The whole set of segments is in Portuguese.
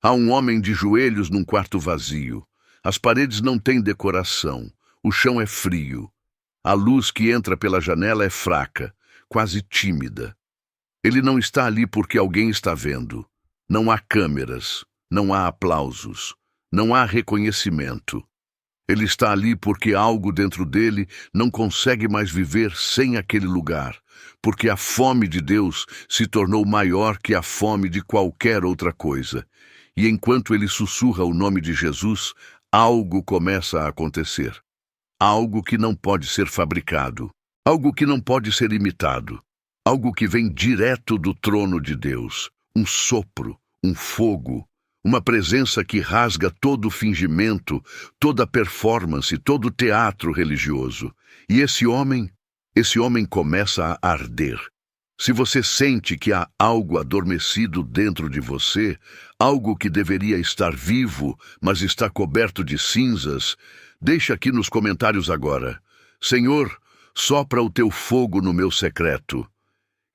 Há um homem de joelhos num quarto vazio. As paredes não têm decoração. O chão é frio. A luz que entra pela janela é fraca, quase tímida. Ele não está ali porque alguém está vendo. Não há câmeras, não há aplausos, não há reconhecimento. Ele está ali porque algo dentro dele não consegue mais viver sem aquele lugar, porque a fome de Deus se tornou maior que a fome de qualquer outra coisa. E enquanto ele sussurra o nome de Jesus, algo começa a acontecer. Algo que não pode ser fabricado, algo que não pode ser imitado, algo que vem direto do trono de Deus, um sopro, um fogo, uma presença que rasga todo o fingimento, toda a performance, todo o teatro religioso. E esse homem começa a arder. Se você sente que há algo adormecido dentro de você, algo que deveria estar vivo, mas está coberto de cinzas, deixa aqui nos comentários agora. Senhor, sopra o teu fogo no meu secreto.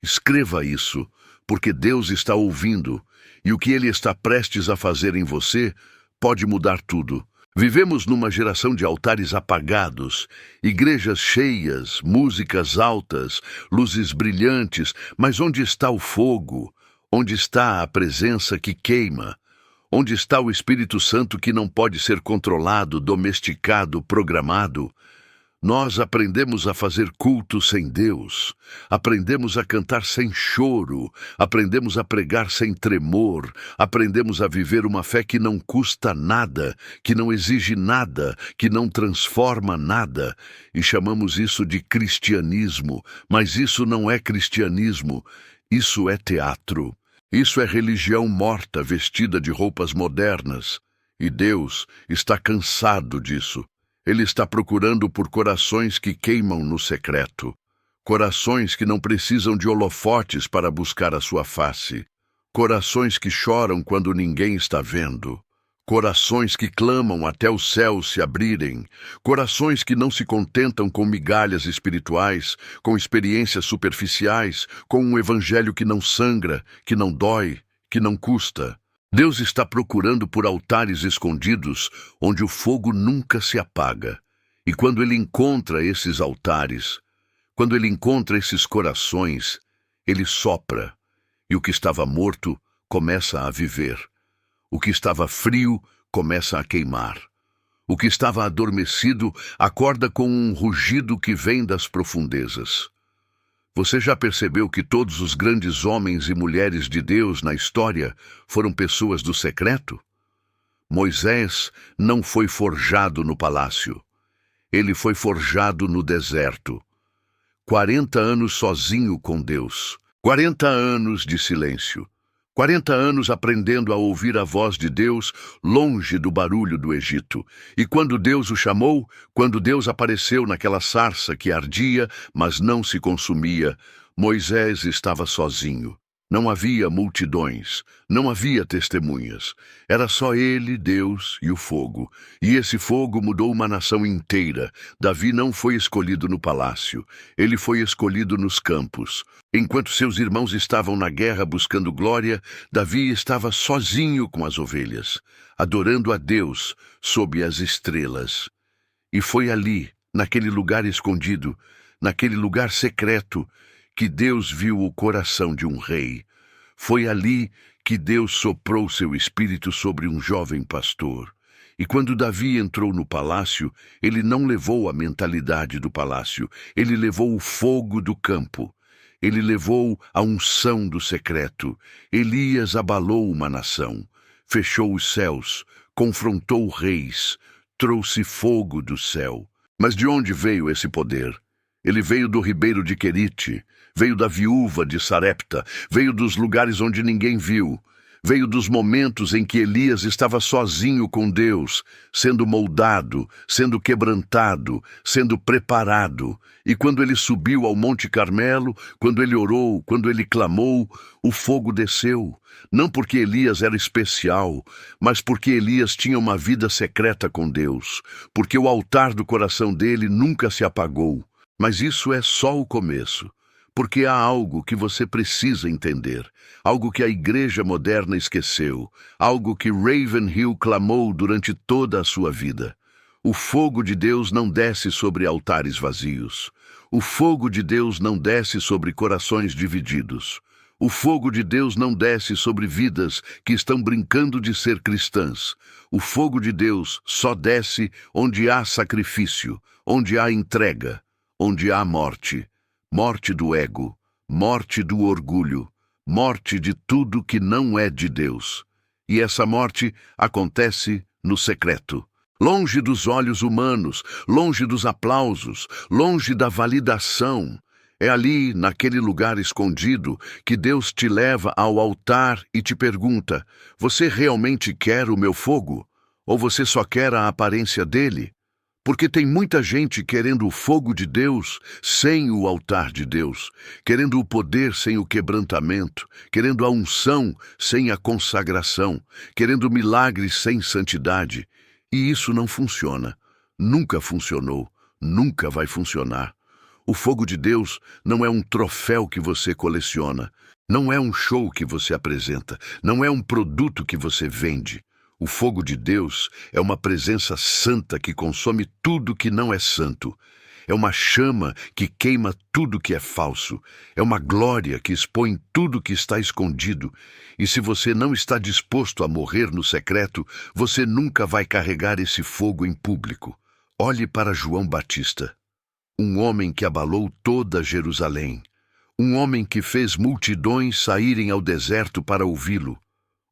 Escreva isso, porque Deus está ouvindo, e o que Ele está prestes a fazer em você pode mudar tudo. Vivemos numa geração de altares apagados, igrejas cheias, músicas altas, luzes brilhantes, mas onde está o fogo? Onde está a presença que queima? Onde está o Espírito Santo que não pode ser controlado, domesticado, programado? Nós aprendemos a fazer culto sem Deus, aprendemos a cantar sem choro, aprendemos a pregar sem tremor, aprendemos a viver uma fé que não custa nada, que não exige nada, que não transforma nada, e chamamos isso de cristianismo, mas isso não é cristianismo, isso é teatro, isso é religião morta vestida de roupas modernas, e Deus está cansado disso. Ele está procurando por corações que queimam no secreto, corações que não precisam de holofotes para buscar a sua face, corações que choram quando ninguém está vendo, corações que clamam até os céus se abrirem, corações que não se contentam com migalhas espirituais, com experiências superficiais, com um evangelho que não sangra, que não dói, que não custa. Deus está procurando por altares escondidos onde o fogo nunca se apaga. E quando Ele encontra esses altares, quando Ele encontra esses corações, Ele sopra, e o que estava morto começa a viver. O que estava frio começa a queimar. O que estava adormecido acorda com um rugido que vem das profundezas. Você já percebeu que todos os grandes homens e mulheres de Deus na história foram pessoas do secreto? Moisés não foi forjado no palácio. Ele foi forjado no deserto. 40 anos sozinho com Deus. 40 anos de silêncio. 40 anos aprendendo a ouvir a voz de Deus longe do barulho do Egito. E quando Deus o chamou, quando Deus apareceu naquela sarça que ardia, mas não se consumia, Moisés estava sozinho. Não havia multidões, não havia testemunhas. Era só ele, Deus e o fogo. E esse fogo mudou uma nação inteira. Davi não foi escolhido no palácio. Ele foi escolhido nos campos. Enquanto seus irmãos estavam na guerra buscando glória, Davi estava sozinho com as ovelhas, adorando a Deus sob as estrelas. E foi ali, naquele lugar escondido, naquele lugar secreto, que Deus viu o coração de um rei. Foi ali que Deus soprou seu espírito sobre um jovem pastor. E quando Davi entrou no palácio, ele não levou a mentalidade do palácio, ele levou o fogo do campo. Ele levou a unção do secreto. Elias abalou uma nação, fechou os céus, confrontou reis, trouxe fogo do céu. Mas de onde veio esse poder? Ele veio do ribeiro de Querite, veio da viúva de Sarepta, veio dos lugares onde ninguém viu, veio dos momentos em que Elias estava sozinho com Deus, sendo moldado, sendo quebrantado, sendo preparado. E quando ele subiu ao Monte Carmelo, quando ele orou, quando ele clamou, o fogo desceu. Não porque Elias era especial, mas porque Elias tinha uma vida secreta com Deus, porque o altar do coração dele nunca se apagou. Mas isso é só o começo, porque há algo que você precisa entender, algo que a igreja moderna esqueceu, algo que Ravenhill clamou durante toda a sua vida. O fogo de Deus não desce sobre altares vazios. O fogo de Deus não desce sobre corações divididos. O fogo de Deus não desce sobre vidas que estão brincando de ser cristãs. O fogo de Deus só desce onde há sacrifício, onde há entrega, onde há morte. Morte do ego, morte do orgulho, morte de tudo que não é de Deus. E essa morte acontece no secreto. Longe dos olhos humanos, longe dos aplausos, longe da validação. É ali, naquele lugar escondido, que Deus te leva ao altar e te pergunta: você realmente quer o meu fogo? Ou você só quer a aparência dele? Porque tem muita gente querendo o fogo de Deus sem o altar de Deus, querendo o poder sem o quebrantamento, querendo a unção sem a consagração, querendo milagres sem santidade. E isso não funciona. Nunca funcionou. Nunca vai funcionar. O fogo de Deus não é um troféu que você coleciona. Não é um show que você apresenta. Não é um produto que você vende. O fogo de Deus é uma presença santa que consome tudo que não é santo. É uma chama que queima tudo que é falso. É uma glória que expõe tudo que está escondido. E se você não está disposto a morrer no secreto, você nunca vai carregar esse fogo em público. Olhe para João Batista, um homem que abalou toda Jerusalém. Um homem que fez multidões saírem ao deserto para ouvi-lo.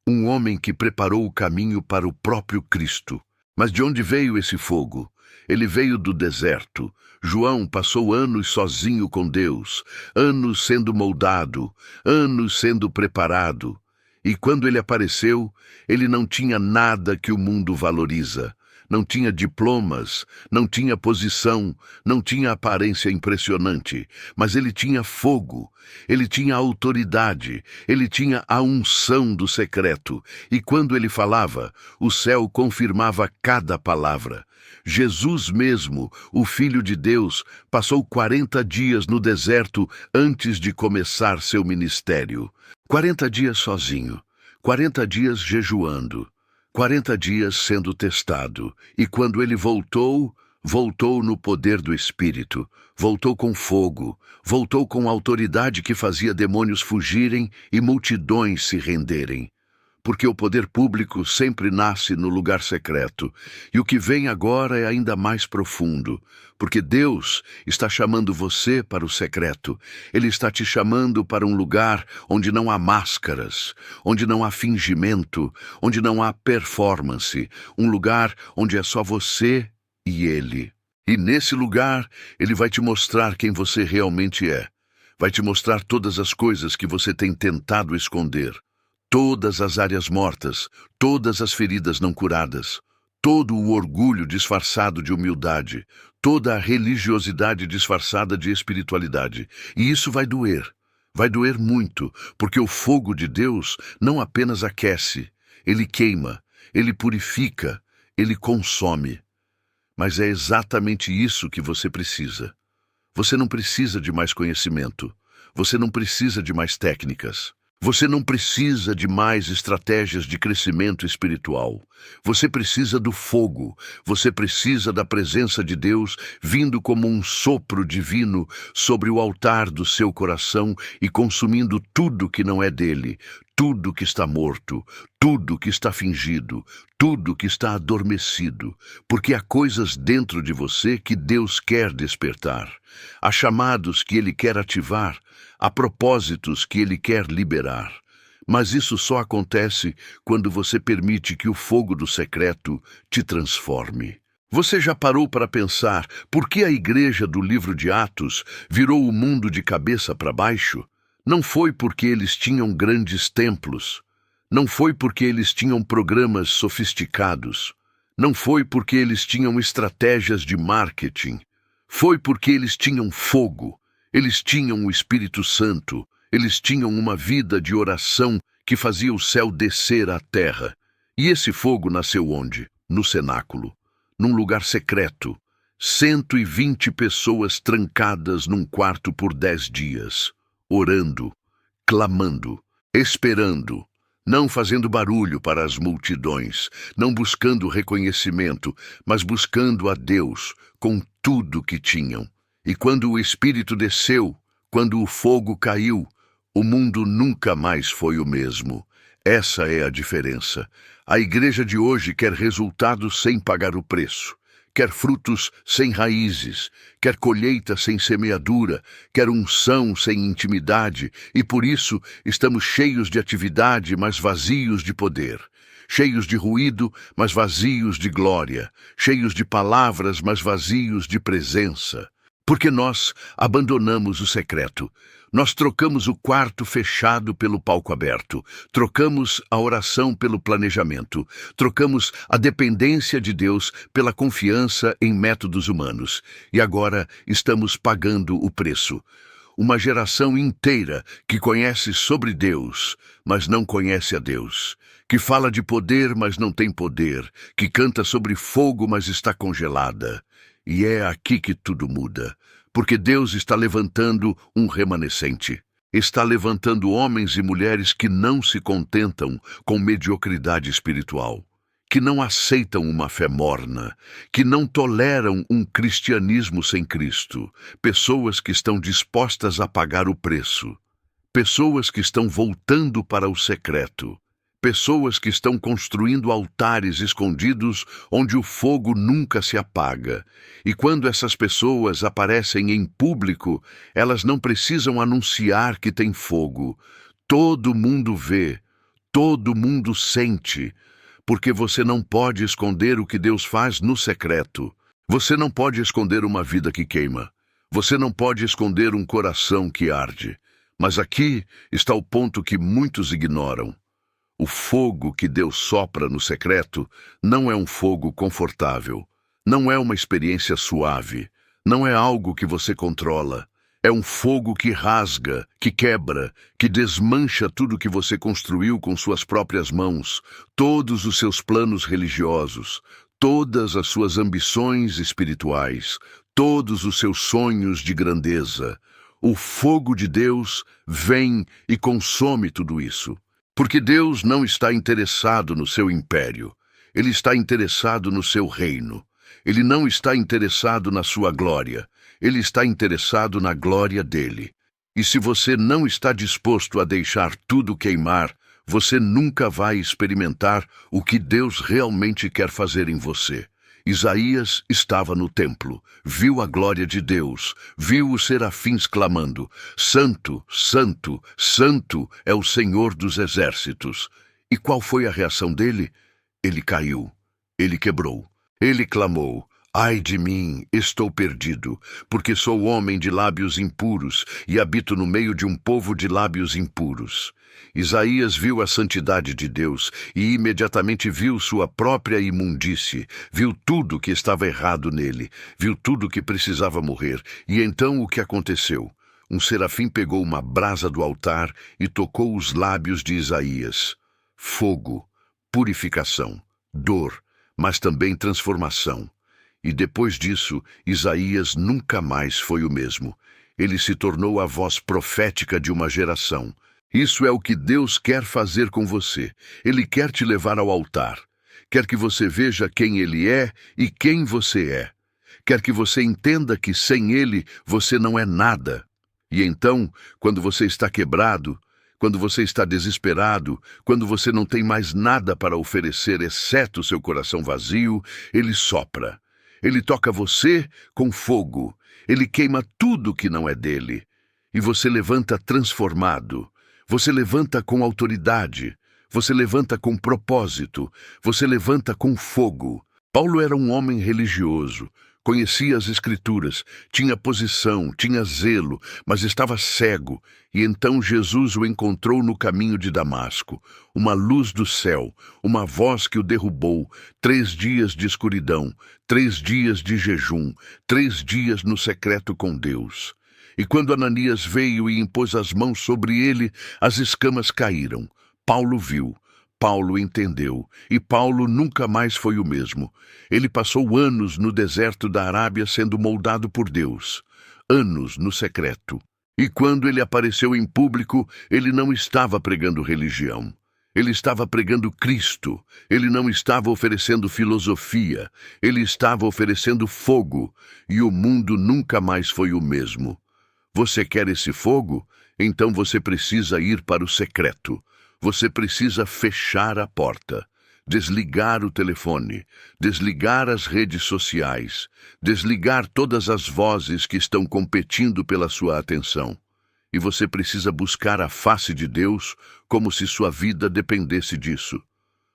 Um homem que preparou o caminho para o próprio Cristo. Mas de onde veio esse fogo? Ele veio do deserto. João passou anos sozinho com Deus, anos sendo moldado, anos sendo preparado. E quando ele apareceu, ele não tinha nada que o mundo valoriza. Não tinha diplomas, não tinha posição, não tinha aparência impressionante, mas ele tinha fogo, ele tinha autoridade, ele tinha a unção do secreto, e quando ele falava, o céu confirmava cada palavra. Jesus mesmo, o Filho de Deus, passou 40 dias no deserto antes de começar seu ministério. 40 dias sozinho, 40 dias jejuando. 40 dias sendo testado, e quando ele voltou, voltou no poder do Espírito, voltou com fogo, voltou com autoridade que fazia demônios fugirem e multidões se renderem. Porque o poder público sempre nasce no lugar secreto, e o que vem agora é ainda mais profundo, porque Deus está chamando você para o secreto. Ele está te chamando para um lugar onde não há máscaras, onde não há fingimento, onde não há performance, um lugar onde é só você e Ele. E nesse lugar, Ele vai te mostrar quem você realmente é. Vai te mostrar todas as coisas que você tem tentado esconder. Todas as áreas mortas, todas as feridas não curadas, todo o orgulho disfarçado de humildade, toda a religiosidade disfarçada de espiritualidade. E isso vai doer muito, porque o fogo de Deus não apenas aquece, ele queima, ele purifica, ele consome. Mas é exatamente isso que você precisa. Você não precisa de mais conhecimento, você não precisa de mais técnicas. Você não precisa de mais estratégias de crescimento espiritual. Você precisa do fogo. Você precisa da presença de Deus vindo como um sopro divino sobre o altar do seu coração e consumindo tudo que não é dele, tudo que está morto, tudo que está fingido, tudo que está adormecido, porque há coisas dentro de você que Deus quer despertar. Há chamados que Ele quer ativar, há propósitos que Ele quer liberar. Mas isso só acontece quando você permite que o fogo do secreto te transforme. Você já parou para pensar por que a igreja do livro de Atos virou o mundo de cabeça para baixo? Não foi porque eles tinham grandes templos. Não foi porque eles tinham programas sofisticados. Não foi porque eles tinham estratégias de marketing. Foi porque eles tinham fogo. Eles tinham o Espírito Santo. Eles tinham uma vida de oração que fazia o céu descer à terra. E esse fogo nasceu onde? No cenáculo. Num lugar secreto, 120 pessoas trancadas num quarto por 10 dias, orando, clamando, esperando, não fazendo barulho para as multidões, não buscando reconhecimento, mas buscando a Deus com tudo que tinham. E quando o Espírito desceu, quando o fogo caiu, o mundo nunca mais foi o mesmo. Essa é a diferença. A igreja de hoje quer resultados sem pagar o preço. Quer frutos sem raízes, quer colheita sem semeadura, quer unção sem intimidade, e por isso estamos cheios de atividade, mas vazios de poder. Cheios de ruído, mas vazios de glória. Cheios de palavras, mas vazios de presença. Porque nós abandonamos o secreto. Nós trocamos o quarto fechado pelo palco aberto, trocamos a oração pelo planejamento, trocamos a dependência de Deus pela confiança em métodos humanos. E agora estamos pagando o preço. Uma geração inteira que conhece sobre Deus, mas não conhece a Deus. Que fala de poder, mas não tem poder. Que canta sobre fogo, mas está congelada. E é aqui que tudo muda. Porque Deus está levantando um remanescente. Está levantando homens e mulheres que não se contentam com mediocridade espiritual, que não aceitam uma fé morna, que não toleram um cristianismo sem Cristo, pessoas que estão dispostas a pagar o preço, pessoas que estão voltando para o secreto, pessoas que estão construindo altares escondidos onde o fogo nunca se apaga. E quando essas pessoas aparecem em público, elas não precisam anunciar que tem fogo. Todo mundo vê, todo mundo sente, porque você não pode esconder o que Deus faz no secreto. Você não pode esconder uma vida que queima. Você não pode esconder um coração que arde. Mas aqui está o ponto que muitos ignoram. O fogo que Deus sopra no secreto não é um fogo confortável, não é uma experiência suave, não é algo que você controla. É um fogo que rasga, que quebra, que desmancha tudo que você construiu com suas próprias mãos, todos os seus planos religiosos, todas as suas ambições espirituais, todos os seus sonhos de grandeza. O fogo de Deus vem e consome tudo isso. Porque Deus não está interessado no seu império. Ele está interessado no seu reino. Ele não está interessado na sua glória. Ele está interessado na glória dele. E se você não está disposto a deixar tudo queimar, você nunca vai experimentar o que Deus realmente quer fazer em você. Isaías estava no templo, viu a glória de Deus, viu os serafins clamando: Santo, Santo, Santo é o Senhor dos exércitos. E qual foi a reação dele? Ele caiu, ele quebrou, ele clamou: Ai de mim, estou perdido, porque sou homem de lábios impuros e habito no meio de um povo de lábios impuros. Isaías viu a santidade de Deus e imediatamente viu sua própria imundície, viu tudo que estava errado nele, viu tudo que precisava morrer. E então o que aconteceu? Um serafim pegou uma brasa do altar e tocou os lábios de Isaías. Fogo, purificação, dor, mas também transformação. E depois disso, Isaías nunca mais foi o mesmo. Ele se tornou a voz profética de uma geração. Isso é o que Deus quer fazer com você. Ele quer te levar ao altar. Quer que você veja quem Ele é e quem você é. Quer que você entenda que sem Ele você não é nada. E então, quando você está quebrado, quando você está desesperado, quando você não tem mais nada para oferecer exceto seu coração vazio, Ele sopra. Ele toca você com fogo. Ele queima tudo que não é dele. E você levanta transformado. Você levanta com autoridade. Você levanta com propósito. Você levanta com fogo. Paulo era um homem religioso. Conhecia as Escrituras, tinha posição, tinha zelo, mas estava cego. E então Jesus o encontrou no caminho de Damasco. Uma luz do céu, uma voz que o derrubou. 3 dias de escuridão, 3 dias de jejum, 3 dias no secreto com Deus. E quando Ananias veio e impôs as mãos sobre ele, as escamas caíram. Paulo viu. Paulo entendeu, e Paulo nunca mais foi o mesmo. Ele passou anos no deserto da Arábia sendo moldado por Deus, anos no secreto. E quando ele apareceu em público, ele não estava pregando religião. Ele estava pregando Cristo. Ele não estava oferecendo filosofia. Ele estava oferecendo fogo. E o mundo nunca mais foi o mesmo. Você quer esse fogo? Então você precisa ir para o secreto. Você precisa fechar a porta, desligar o telefone, desligar as redes sociais, desligar todas as vozes que estão competindo pela sua atenção. E você precisa buscar a face de Deus como se sua vida dependesse disso.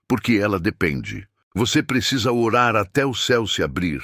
Porque ela depende. Você precisa orar até o céu se abrir.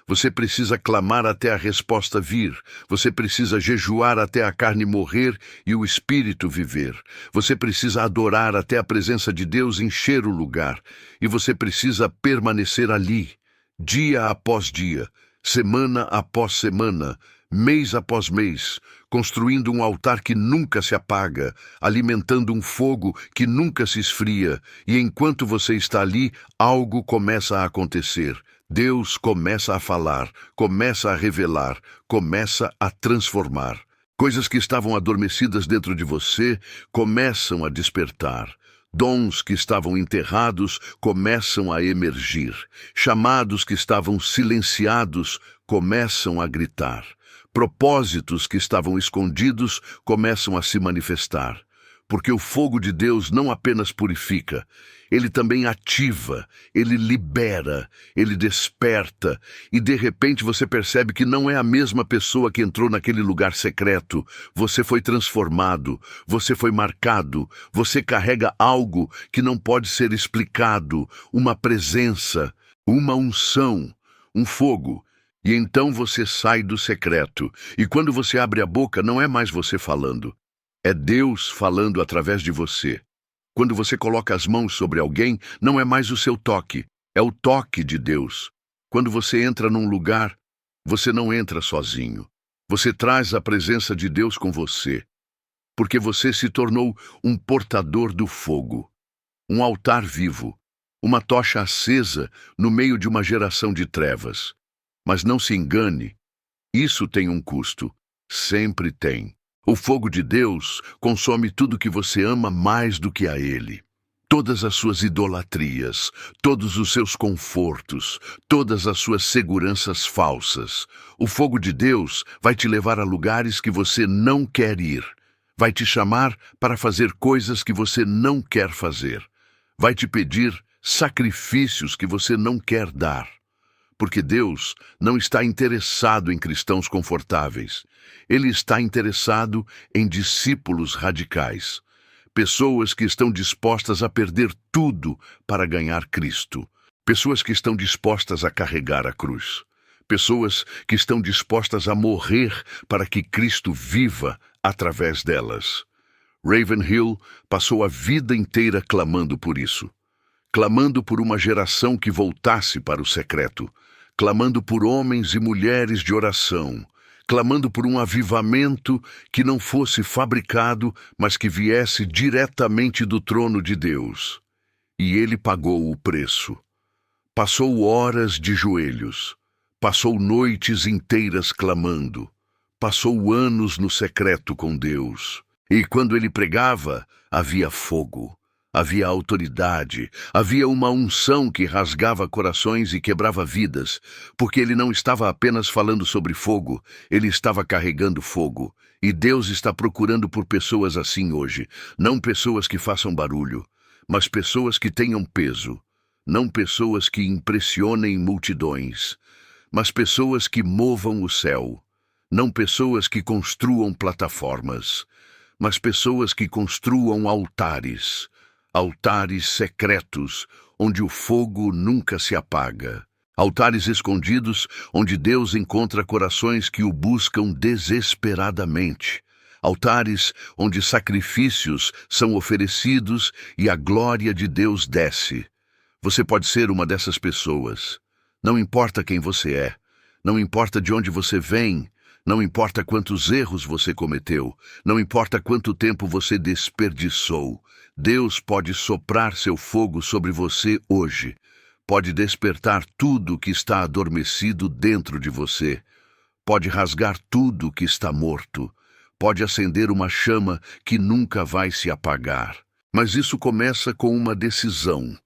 Você precisa clamar até a resposta vir. Você precisa jejuar até a carne morrer e o espírito viver. Você precisa adorar até a presença de Deus encher o lugar. E você precisa permanecer ali, dia após dia, semana após semana, mês após mês, construindo um altar que nunca se apaga, alimentando um fogo que nunca se esfria. E enquanto você está ali, algo começa a acontecer. Deus começa a falar, começa a revelar, começa a transformar. Coisas que estavam adormecidas dentro de você começam a despertar. Dons que estavam enterrados começam a emergir. Chamados que estavam silenciados começam a gritar. Propósitos que estavam escondidos começam a se manifestar. Porque o fogo de Deus não apenas purifica, ele também ativa, ele libera, ele desperta, e de repente você percebe que não é a mesma pessoa que entrou naquele lugar secreto. Você foi transformado, você foi marcado, você carrega algo que não pode ser explicado, uma presença, uma unção, um fogo. E então você sai do secreto, e quando você abre a boca não é mais você falando, é Deus falando através de você. Quando você coloca as mãos sobre alguém, não é mais o seu toque, é o toque de Deus. Quando você entra num lugar, você não entra sozinho. Você traz a presença de Deus com você, porque você se tornou um portador do fogo, um altar vivo, uma tocha acesa no meio de uma geração de trevas. Mas não se engane, isso tem um custo, sempre tem. O fogo de Deus consome tudo que você ama mais do que a Ele. Todas as suas idolatrias, todos os seus confortos, todas as suas seguranças falsas. O fogo de Deus vai te levar a lugares que você não quer ir. Vai te chamar para fazer coisas que você não quer fazer. Vai te pedir sacrifícios que você não quer dar. Porque Deus não está interessado em cristãos confortáveis. Ele está interessado em discípulos radicais. Pessoas que estão dispostas a perder tudo para ganhar Cristo. Pessoas que estão dispostas a carregar a cruz. Pessoas que estão dispostas a morrer para que Cristo viva através delas. Ravenhill passou a vida inteira clamando por isso. Clamando por uma geração que voltasse para o secreto. Clamando por homens e mulheres de oração, clamando por um avivamento que não fosse fabricado, mas que viesse diretamente do trono de Deus. E ele pagou o preço. Passou horas de joelhos, passou noites inteiras clamando, passou anos no secreto com Deus. E quando ele pregava, havia fogo. Havia autoridade, havia uma unção que rasgava corações e quebrava vidas, porque ele não estava apenas falando sobre fogo, ele estava carregando fogo. E Deus está procurando por pessoas assim hoje, não pessoas que façam barulho, mas pessoas que tenham peso, não pessoas que impressionem multidões, mas pessoas que movam o céu, não pessoas que construam plataformas, mas pessoas que construam altares. Altares secretos, onde o fogo nunca se apaga. Altares escondidos, onde Deus encontra corações que o buscam desesperadamente. Altares onde sacrifícios são oferecidos e a glória de Deus desce. Você pode ser uma dessas pessoas. Não importa quem você é, não importa de onde você vem, Não importa quantos erros você cometeu, não importa quanto tempo você desperdiçou, Deus pode soprar seu fogo sobre você hoje. Pode despertar tudo que está adormecido dentro de você. Pode rasgar tudo que está morto. Pode acender uma chama que nunca vai se apagar. Mas isso começa com uma decisão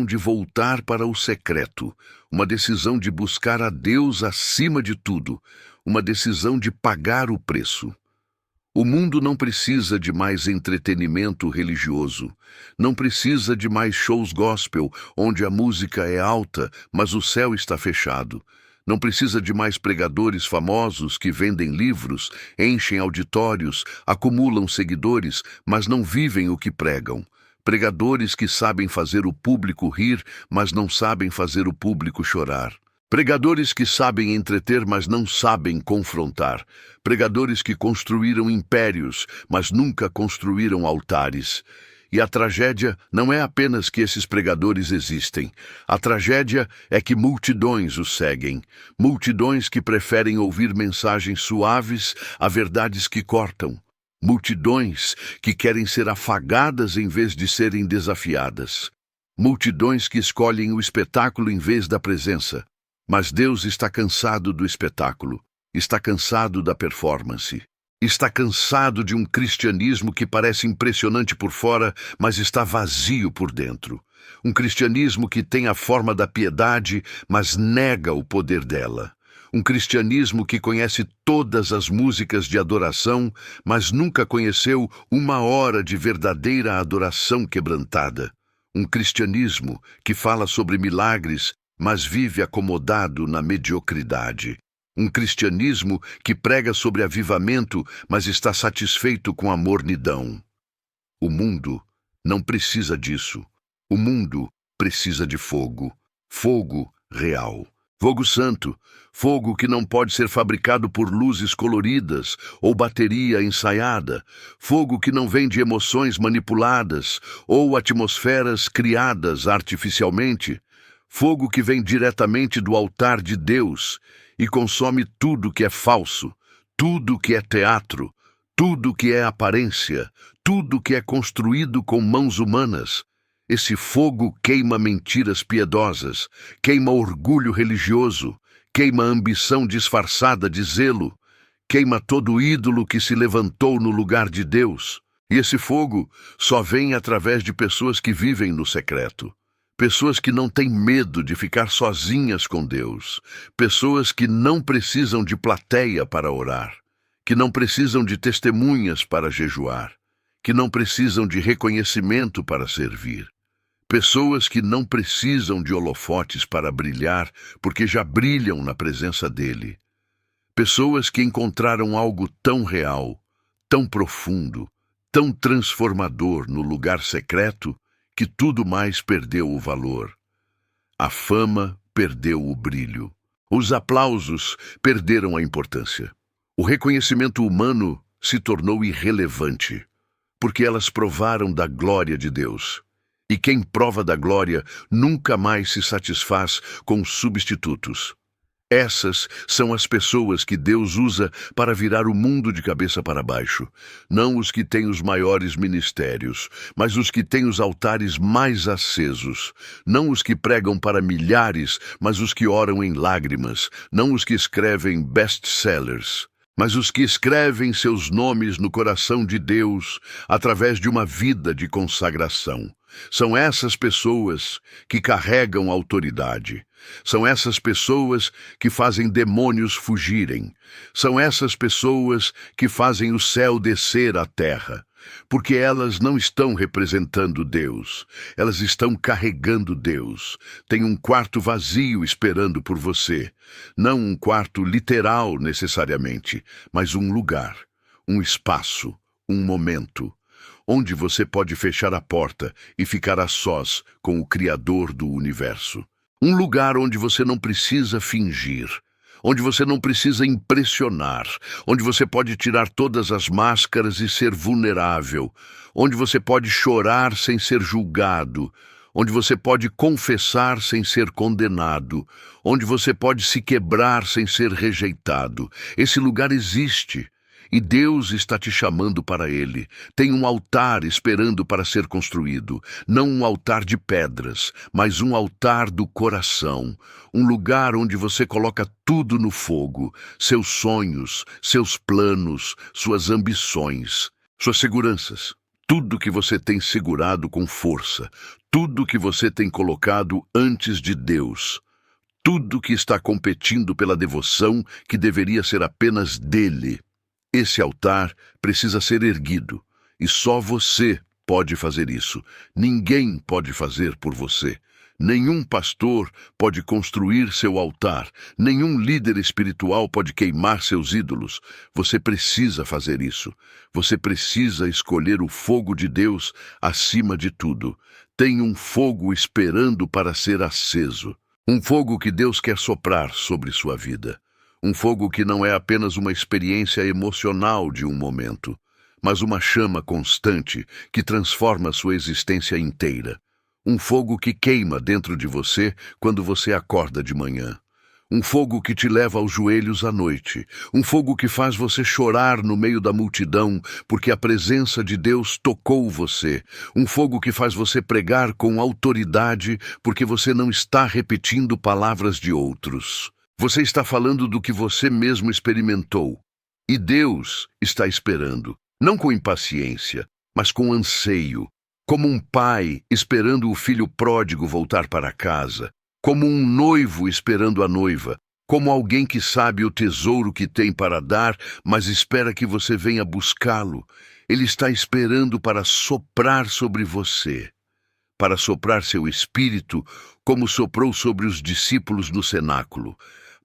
de voltar para o secreto, uma decisão de buscar a Deus acima de tudo, uma decisão de pagar o preço. O mundo não precisa de mais entretenimento religioso, não precisa de mais shows gospel, onde a música é alta, mas o céu está fechado. Não precisa de mais pregadores famosos que vendem livros, enchem auditórios, acumulam seguidores, mas não vivem o que pregam. Pregadores que sabem fazer o público rir, mas não sabem fazer o público chorar. Pregadores que sabem entreter, mas não sabem confrontar. Pregadores que construíram impérios, mas nunca construíram altares. E a tragédia não é apenas que esses pregadores existem. A tragédia é que multidões os seguem. Multidões que preferem ouvir mensagens suaves a verdades que cortam. Multidões que querem ser afagadas em vez de serem desafiadas. Multidões que escolhem o espetáculo em vez da presença. Mas Deus está cansado do espetáculo. Está cansado da performance. Está cansado de um cristianismo que parece impressionante por fora, mas está vazio por dentro. Um cristianismo que tem a forma da piedade, mas nega o poder dela. Um cristianismo que conhece todas as músicas de adoração, mas nunca conheceu uma hora de verdadeira adoração quebrantada. Um cristianismo que fala sobre milagres, mas vive acomodado na mediocridade. Um cristianismo que prega sobre avivamento, mas está satisfeito com a mornidão. O mundo não precisa disso. O mundo precisa de fogo. Fogo real. Fogo santo. Fogo que não pode ser fabricado por luzes coloridas ou bateria ensaiada. Fogo que não vem de emoções manipuladas ou atmosferas criadas artificialmente. Fogo que vem diretamente do altar de Deus e consome tudo que é falso, tudo que é teatro, tudo que é aparência, tudo que é construído com mãos humanas. Esse fogo queima mentiras piedosas, queima orgulho religioso, queima ambição disfarçada de zelo, queima todo ídolo que se levantou no lugar de Deus. E esse fogo só vem através de pessoas que vivem no secreto. Pessoas que não têm medo de ficar sozinhas com Deus. Pessoas que não precisam de plateia para orar. Que não precisam de testemunhas para jejuar. Que não precisam de reconhecimento para servir. Pessoas que não precisam de holofotes para brilhar, porque já brilham na presença dele. Pessoas que encontraram algo tão real, tão profundo, tão transformador no lugar secreto, que tudo mais perdeu o valor. A fama perdeu o brilho. Os aplausos perderam a importância. O reconhecimento humano se tornou irrelevante, porque elas provaram da glória de Deus. E quem prova da glória nunca mais se satisfaz com substitutos. Essas são as pessoas que Deus usa para virar o mundo de cabeça para baixo. Não os que têm os maiores ministérios, mas os que têm os altares mais acesos. Não os que pregam para milhares, mas os que oram em lágrimas. Não os que escrevem best-sellers, mas os que escrevem seus nomes no coração de Deus através de uma vida de consagração. São essas pessoas que carregam autoridade. São essas pessoas que fazem demônios fugirem. São essas pessoas que fazem o céu descer à terra. Porque elas não estão representando Deus. Elas estão carregando Deus. Tem um quarto vazio esperando por você. Não um quarto literal necessariamente, mas um lugar, um espaço, um momento, onde você pode fechar a porta e ficar a sós com o Criador do universo. Um lugar onde você não precisa fingir, onde você não precisa impressionar, onde você pode tirar todas as máscaras e ser vulnerável, onde você pode chorar sem ser julgado, onde você pode confessar sem ser condenado, onde você pode se quebrar sem ser rejeitado. Esse lugar existe. E Deus está te chamando para ele. Tem um altar esperando para ser construído. Não um altar de pedras, mas um altar do coração. Um lugar onde você coloca tudo no fogo. Seus sonhos, seus planos, suas ambições, suas seguranças. Tudo que você tem segurado com força. Tudo que você tem colocado antes de Deus. Tudo que está competindo pela devoção que deveria ser apenas dele. Esse altar precisa ser erguido, e só você pode fazer isso. Ninguém pode fazer por você. Nenhum pastor pode construir seu altar. Nenhum líder espiritual pode queimar seus ídolos. Você precisa fazer isso. Você precisa escolher o fogo de Deus acima de tudo. Tem um fogo esperando para ser aceso. Um fogo que Deus quer soprar sobre sua vida. Um fogo que não é apenas uma experiência emocional de um momento, mas uma chama constante que transforma sua existência inteira. Um fogo que queima dentro de você quando você acorda de manhã. Um fogo que te leva aos joelhos à noite. Um fogo que faz você chorar no meio da multidão porque a presença de Deus tocou você. Um fogo que faz você pregar com autoridade porque você não está repetindo palavras de outros. Você está falando do que você mesmo experimentou. E Deus está esperando, não com impaciência, mas com anseio. Como um pai esperando o filho pródigo voltar para casa. Como um noivo esperando a noiva. Como alguém que sabe o tesouro que tem para dar, mas espera que você venha buscá-lo. Ele está esperando para soprar sobre você. Para soprar seu espírito, como soprou sobre os discípulos no cenáculo.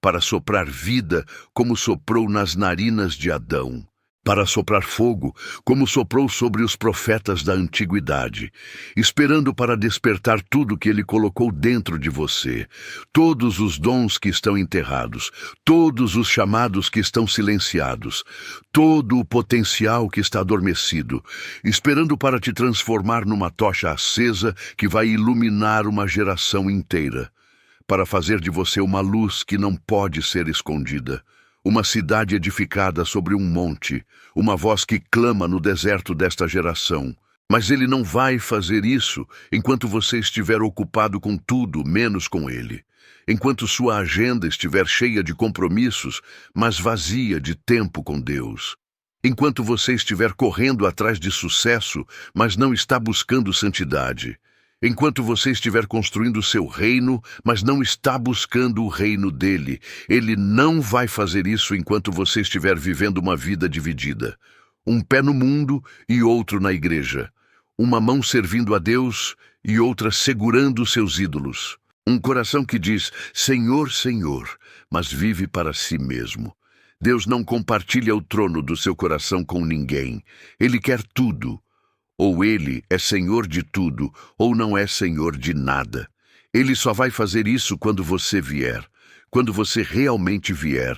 Para soprar vida, como soprou nas narinas de Adão. Para soprar fogo, como soprou sobre os profetas da antiguidade, esperando para despertar tudo que ele colocou dentro de você, todos os dons que estão enterrados, todos os chamados que estão silenciados, todo o potencial que está adormecido, esperando para te transformar numa tocha acesa que vai iluminar uma geração inteira. Para fazer de você uma luz que não pode ser escondida, uma cidade edificada sobre um monte, uma voz que clama no deserto desta geração. Mas ele não vai fazer isso enquanto você estiver ocupado com tudo, menos com ele. Enquanto sua agenda estiver cheia de compromissos, mas vazia de tempo com Deus. Enquanto você estiver correndo atrás de sucesso, mas não está buscando santidade. Enquanto você estiver construindo seu reino, mas não está buscando o reino dele, ele não vai fazer isso enquanto você estiver vivendo uma vida dividida. Um pé no mundo e outro na igreja. Uma mão servindo a Deus e outra segurando seus ídolos. Um coração que diz, Senhor, Senhor, mas vive para si mesmo. Deus não compartilha o trono do seu coração com ninguém. Ele quer tudo. Ou ele é senhor de tudo, ou não é senhor de nada. Ele só vai fazer isso quando você vier, quando você realmente vier.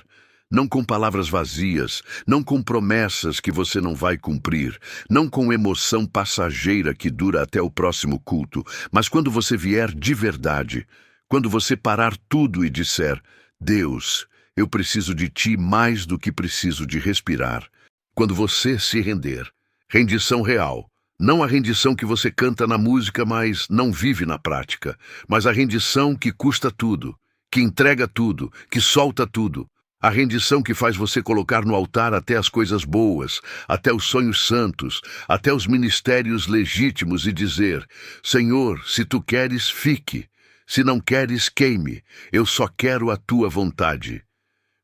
Não com palavras vazias, não com promessas que você não vai cumprir, não com emoção passageira que dura até o próximo culto, mas quando você vier de verdade, quando você parar tudo e disser, Deus, eu preciso de ti mais do que preciso de respirar. Quando você se render, rendição real. Não a rendição que você canta na música, mas não vive na prática, mas a rendição que custa tudo, que entrega tudo, que solta tudo. A rendição que faz você colocar no altar até as coisas boas, até os sonhos santos, até os ministérios legítimos e dizer, Senhor, se tu queres, fique. Se não queres, queime. Eu só quero a tua vontade.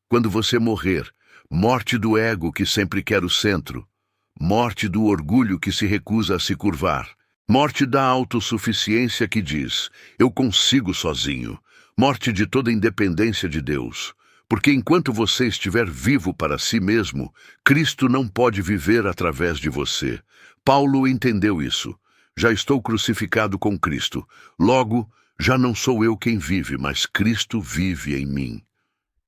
Quando você morrer, morte do ego que sempre quer o centro, morte do orgulho que se recusa a se curvar. Morte da autossuficiência que diz, eu consigo sozinho. Morte de toda independência de Deus. Porque enquanto você estiver vivo para si mesmo, Cristo não pode viver através de você. Paulo entendeu isso. Já estou crucificado com Cristo. Logo, já não sou eu quem vive, mas Cristo vive em mim.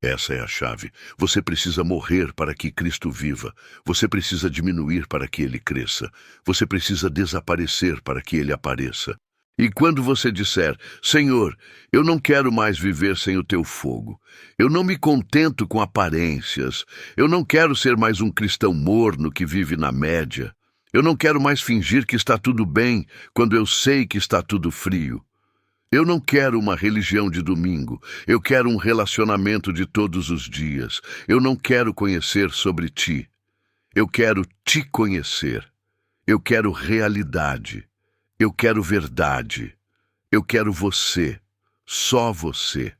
Essa é a chave. Você precisa morrer para que Cristo viva. Você precisa diminuir para que Ele cresça. Você precisa desaparecer para que Ele apareça. E quando você disser, Senhor, eu não quero mais viver sem o teu fogo, eu não me contento com aparências, eu não quero ser mais um cristão morno que vive na média, eu não quero mais fingir que está tudo bem quando eu sei que está tudo frio. Eu não quero uma religião de domingo, eu quero um relacionamento de todos os dias. Eu não quero conhecer sobre ti, eu quero te conhecer. Eu quero realidade, eu quero verdade, eu quero você, só você,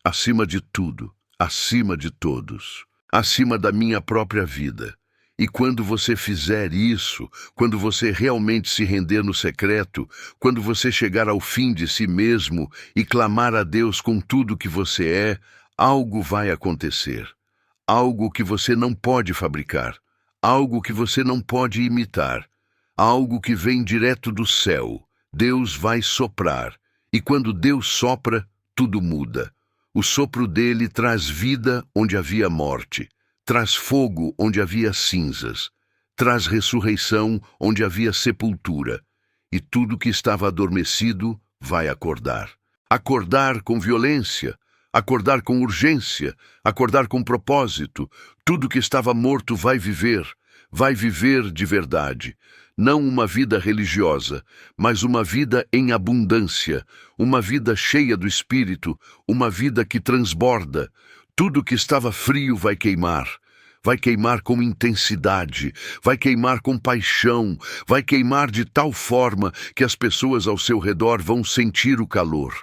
acima de tudo, acima de todos, acima da minha própria vida. E quando você fizer isso, quando você realmente se render no secreto, quando você chegar ao fim de si mesmo e clamar a Deus com tudo que você é, algo vai acontecer. Algo que você não pode fabricar, algo que você não pode imitar, algo que vem direto do céu. Deus vai soprar, e quando Deus sopra, tudo muda. O sopro dele traz vida onde havia morte, traz fogo onde havia cinzas, traz ressurreição onde havia sepultura, e tudo que estava adormecido vai acordar. Acordar com violência, acordar com urgência, acordar com propósito. Tudo que estava morto vai viver de verdade. Não uma vida religiosa, mas uma vida em abundância, uma vida cheia do Espírito, uma vida que transborda. Tudo que estava frio vai queimar com intensidade, vai queimar com paixão, vai queimar de tal forma que as pessoas ao seu redor vão sentir o calor,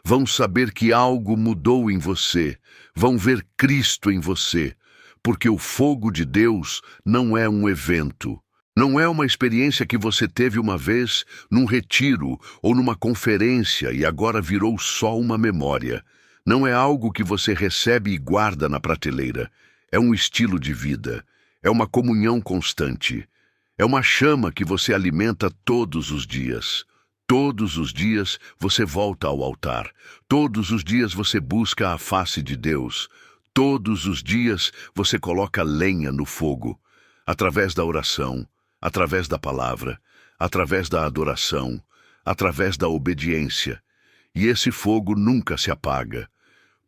vão saber que algo mudou em você, vão ver Cristo em você, porque o fogo de Deus não é um evento. Não é uma experiência que você teve uma vez num retiro ou numa conferência e agora virou só uma memória. Não é algo que você recebe e guarda na prateleira. É um estilo de vida. É uma comunhão constante. É uma chama que você alimenta todos os dias. Todos os dias você volta ao altar. Todos os dias você busca a face de Deus. Todos os dias você coloca lenha no fogo. Através da oração, através da palavra, através da adoração, através da obediência. E esse fogo nunca se apaga.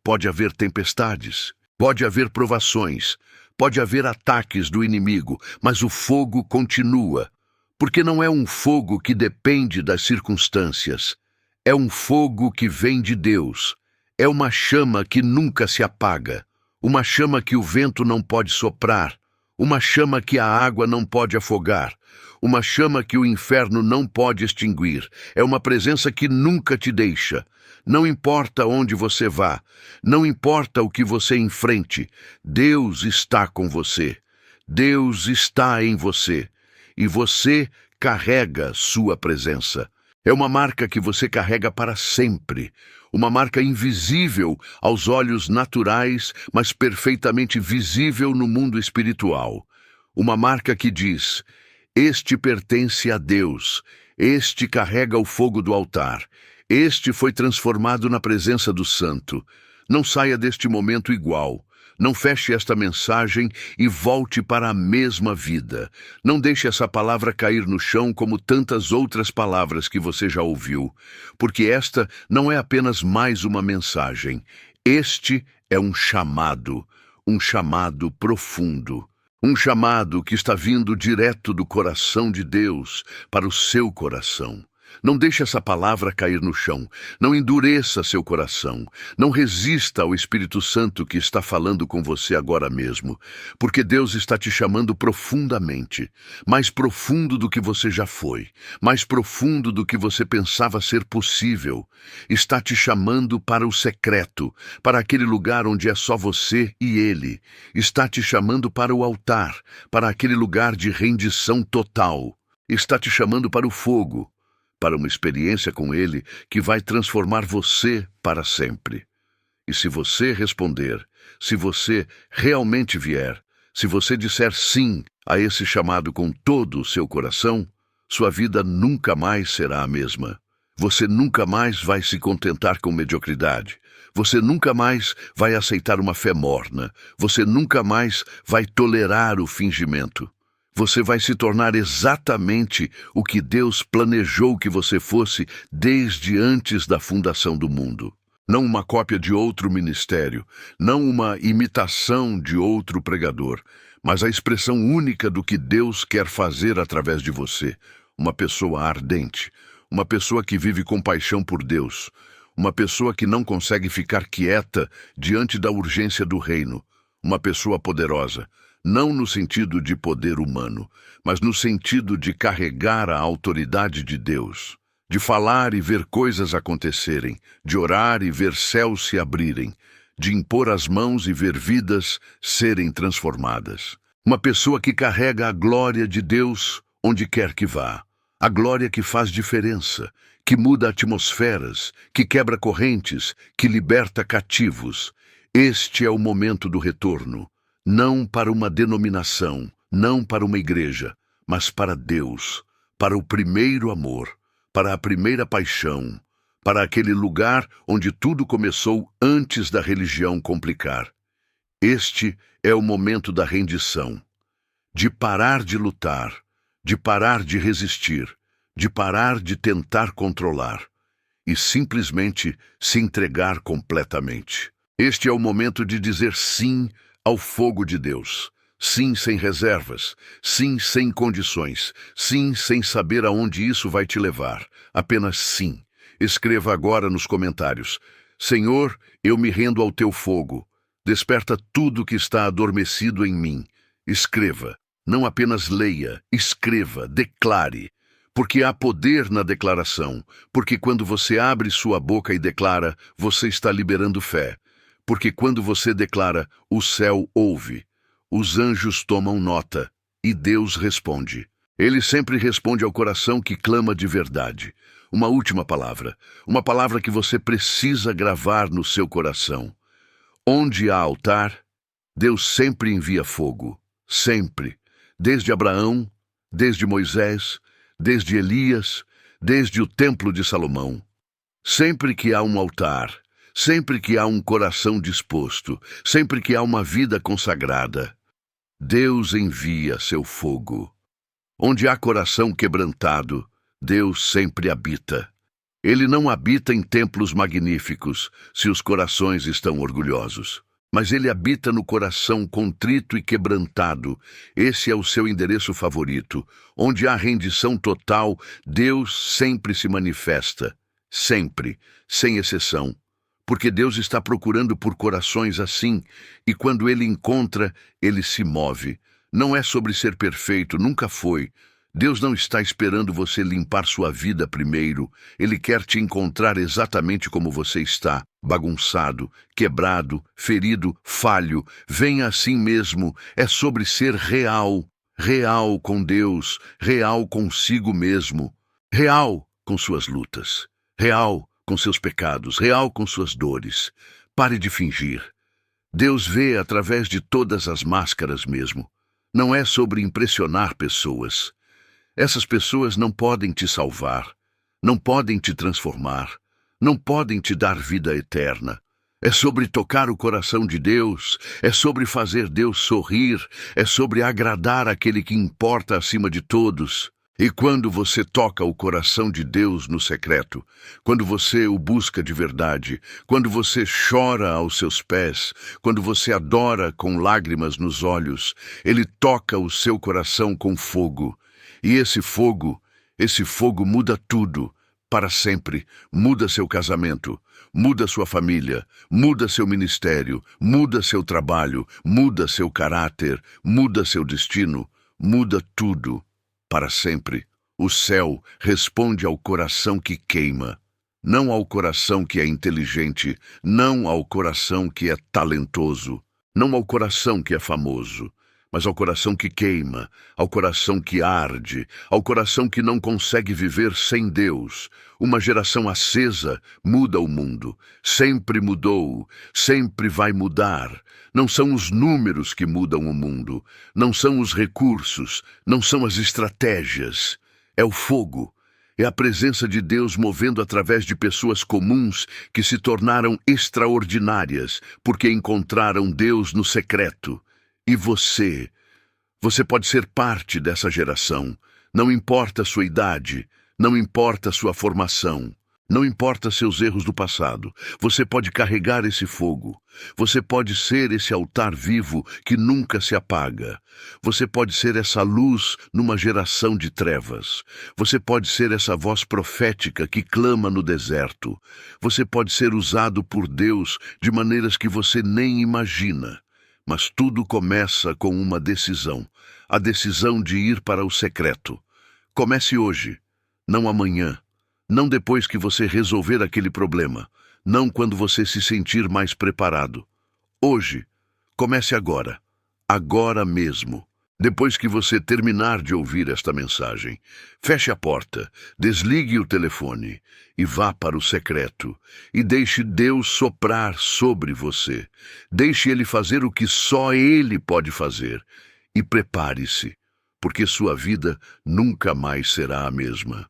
Pode haver tempestades, pode haver provações, pode haver ataques do inimigo, mas o fogo continua. Porque não é um fogo que depende das circunstâncias. É um fogo que vem de Deus. É uma chama que nunca se apaga. Uma chama que o vento não pode soprar. Uma chama que a água não pode afogar, uma chama que o inferno não pode extinguir. É uma presença que nunca te deixa. Não importa onde você vá, não importa o que você enfrente, Deus está com você. Deus está em você, e você carrega sua presença. É uma marca que você carrega para sempre. Uma marca invisível aos olhos naturais, mas perfeitamente visível no mundo espiritual. Uma marca que diz, este pertence a Deus, este carrega o fogo do altar, este foi transformado na presença do Santo. Não saia deste momento igual. Não feche esta mensagem e volte para a mesma vida. Não deixe essa palavra cair no chão como tantas outras palavras que você já ouviu, porque esta não é apenas mais uma mensagem. Este é um chamado profundo. Um chamado que está vindo direto do coração de Deus para o seu coração. Não deixe essa palavra cair no chão. Não endureça seu coração. Não resista ao Espírito Santo que está falando com você agora mesmo. Porque Deus está te chamando profundamente. Mais profundo do que você já foi. Mais profundo do que você pensava ser possível. Está te chamando para o secreto. Para aquele lugar onde é só você e Ele. Está te chamando para o altar. Para aquele lugar de rendição total. Está te chamando para o fogo. Para uma experiência com Ele que vai transformar você para sempre. E se você responder, se você realmente vier, se você disser sim a esse chamado com todo o seu coração, sua vida nunca mais será a mesma. Você nunca mais vai se contentar com mediocridade. Você nunca mais vai aceitar uma fé morna. Você nunca mais vai tolerar o fingimento. Você vai se tornar exatamente o que Deus planejou que você fosse desde antes da fundação do mundo. Não uma cópia de outro ministério, não uma imitação de outro pregador, mas a expressão única do que Deus quer fazer através de você. Uma pessoa ardente, uma pessoa que vive com paixão por Deus, uma pessoa que não consegue ficar quieta diante da urgência do reino, uma pessoa poderosa, não no sentido de poder humano, mas no sentido de carregar a autoridade de Deus, de falar e ver coisas acontecerem, de orar e ver céus se abrirem, de impor as mãos e ver vidas serem transformadas. Uma pessoa que carrega a glória de Deus onde quer que vá. A glória que faz diferença, que muda atmosferas, que quebra correntes, que liberta cativos. Este é o momento do retorno. Não para uma denominação, não para uma igreja, mas para Deus, para o primeiro amor, para a primeira paixão, para aquele lugar onde tudo começou antes da religião complicar. Este é o momento da rendição, de parar de lutar, de parar de resistir, de parar de tentar controlar e simplesmente se entregar completamente. Este é o momento de dizer sim ao fogo de Deus. Sim sem reservas, sim sem condições, sim sem saber aonde isso vai te levar. Apenas sim. Escreva agora nos comentários: Senhor, eu me rendo ao teu fogo. Desperta tudo que está adormecido em mim. Escreva. Não apenas leia, escreva, declare. Porque há poder na declaração. Porque quando você abre sua boca e declara, você está liberando fé. Porque quando você declara, o céu ouve, os anjos tomam nota e Deus responde. Ele sempre responde ao coração que clama de verdade. Uma última palavra, uma palavra que você precisa gravar no seu coração. Onde há altar, Deus sempre envia fogo. Sempre. Desde Abraão, desde Moisés, desde Elias, desde o templo de Salomão. Sempre que há um altar, sempre que há um coração disposto, sempre que há uma vida consagrada, Deus envia seu fogo. Onde há coração quebrantado, Deus sempre habita. Ele não habita em templos magníficos, se os corações estão orgulhosos. Mas ele habita no coração contrito e quebrantado. Esse é o seu endereço favorito. Onde há rendição total, Deus sempre se manifesta. Sempre, sem exceção. Porque Deus está procurando por corações assim, e quando Ele encontra, Ele se move. Não é sobre ser perfeito, nunca foi. Deus não está esperando você limpar sua vida primeiro. Ele quer te encontrar exatamente como você está, bagunçado, quebrado, ferido, falho. Venha assim mesmo. É sobre ser real, real com Deus, real consigo mesmo, real com suas lutas, real com seus pecados, real com suas dores. Pare de fingir. Deus vê através de todas as máscaras mesmo. Não é sobre impressionar pessoas. Essas pessoas não podem te salvar, não podem te transformar, não podem te dar vida eterna. É sobre tocar o coração de Deus, é sobre fazer Deus sorrir, é sobre agradar aquele que importa acima de todos. E quando você toca o coração de Deus no secreto, quando você o busca de verdade, quando você chora aos seus pés, quando você adora com lágrimas nos olhos, Ele toca o seu coração com fogo. E esse fogo muda tudo, para sempre. Muda seu casamento, muda sua família, muda seu ministério, muda seu trabalho, muda seu caráter, muda seu destino, muda tudo. Para sempre, o céu responde ao coração que queima, não ao coração que é inteligente, não ao coração que é talentoso, não ao coração que é famoso, mas ao coração que queima, ao coração que arde, ao coração que não consegue viver sem Deus. Uma geração acesa muda o mundo. Sempre mudou, sempre vai mudar. Não são os números que mudam o mundo, não são os recursos, não são as estratégias. É o fogo. É a presença de Deus movendo através de pessoas comuns que se tornaram extraordinárias porque encontraram Deus no secreto. E você Você pode ser parte dessa geração. Não importa a sua idade, não importa a sua formação, não importa seus erros do passado. Você pode carregar esse fogo. Você pode ser esse altar vivo que nunca se apaga. Você pode ser essa luz numa geração de trevas. Você pode ser essa voz profética que clama no deserto. Você pode ser usado por Deus de maneiras que você nem imagina. Mas tudo começa com uma decisão, a decisão de ir para o secreto. Comece hoje, não amanhã, não depois que você resolver aquele problema, não quando você se sentir mais preparado. Hoje, comece agora, agora mesmo. Depois que você terminar de ouvir esta mensagem, feche a porta, desligue o telefone e vá para o secreto e deixe Deus soprar sobre você. Deixe Ele fazer o que só Ele pode fazer e prepare-se, porque sua vida nunca mais será a mesma.